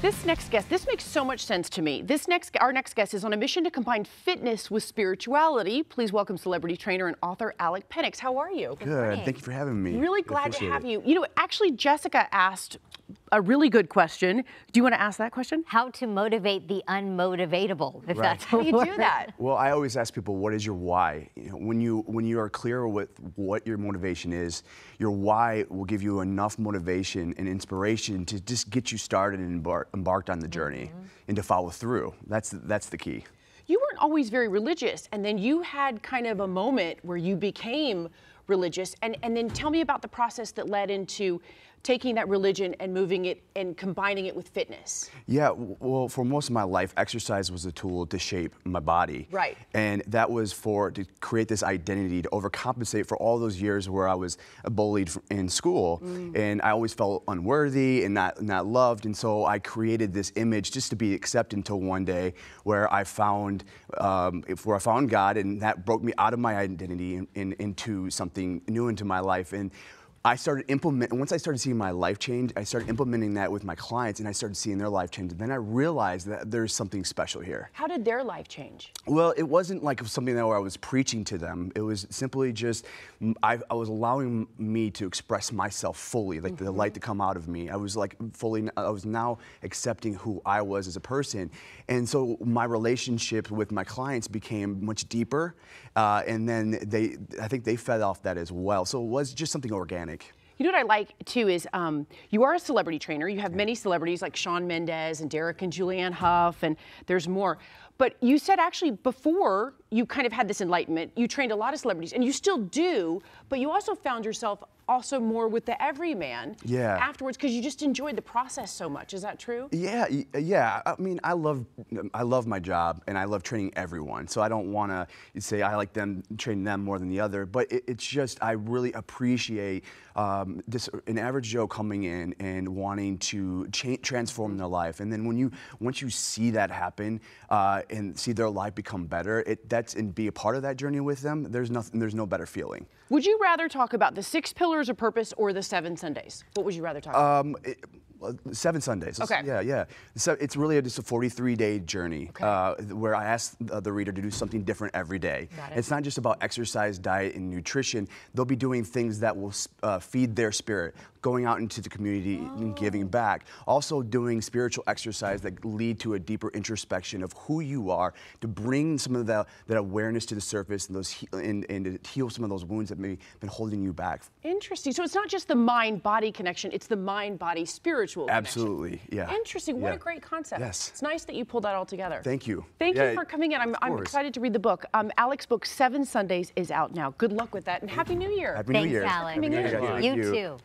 This makes so much sense to me. Our next guest is on a mission to combine fitness with spirituality. Please welcome celebrity trainer and author Alec Penix. How are you? Good. Thank you for having me. Really glad to have you. You know, actually, Jessica asked a really good question. Do you want to ask that question? How to motivate the unmotivatable, if that's How do you do that? Well, I always ask people, what is your why? You know, when you are clear with what your motivation is, your why will give you enough motivation and inspiration to just get you started and embarked on the journey and to follow through. That's the key. You weren't always very religious, and then you had kind of a moment where you became religious, and then tell me about the process that led into taking that religion and moving it and combining it with fitness. Yeah, well, for most of my life, exercise was a tool to shape my body. Right. And that was to create this identity, to overcompensate for all those years where I was bullied in school. And I always felt unworthy and not loved. And so I created this image just to be accepted until one day where I found God, and that broke me out of my identity and into something new into my life. And I started once I started seeing my life change, I started implementing that with my clients, and I started seeing their life change. And then I realized that there's something special here. How did their life change? Well, it wasn't like something that where I was preaching to them. It was simply just, I was allowing me to express myself fully, like the light to come out of me. I was now accepting who I was as a person. And so my relationship with my clients became much deeper. And then I think they fed off that as well. So it was just something organic. You know what I like too is you are a celebrity trainer. You have many celebrities like Shawn Mendes and Derek and Julianne Hough, and there's more. But you said actually before you kind of had this enlightenment, you trained a lot of celebrities, and you still do, but you also found yourself also more with the everyman afterwards because you just enjoyed the process so much. Is that true? Yeah. I mean, I love my job, and I love training everyone. So I don't want to say I like training them more than the other, but it's just I really appreciate an average Joe coming in and wanting to transform their life. And then once you see that happen and see their life become better, and be a part of that journey with them, there's no better feeling. Would you rather talk about the 6 pillars of purpose or the 7 Sundays? What would you rather talk about? 7 Sundays. Okay. Yeah. So it's really just a 43-day journey where I ask the reader to do something different every day. It's not just about exercise, diet, and nutrition. They'll be doing things that will feed their spirit, going out into the community and giving back. Also doing spiritual exercise that lead to a deeper introspection of who you are, to bring some of that awareness to the surface and to heal some of those wounds that may have been holding you back. Interesting. So it's not just the mind-body connection, it's the mind-body spiritual connection. Absolutely, yeah. Interesting. What a great concept. Yes. It's nice that you pulled that all together. Thank you. Thank you for coming in. I'm excited to read the book. Alec's book, 7 Sundays, is out now. Good luck with that, and Happy New Year. Happy New Year. Thanks, Alec. Happy New Year. You too.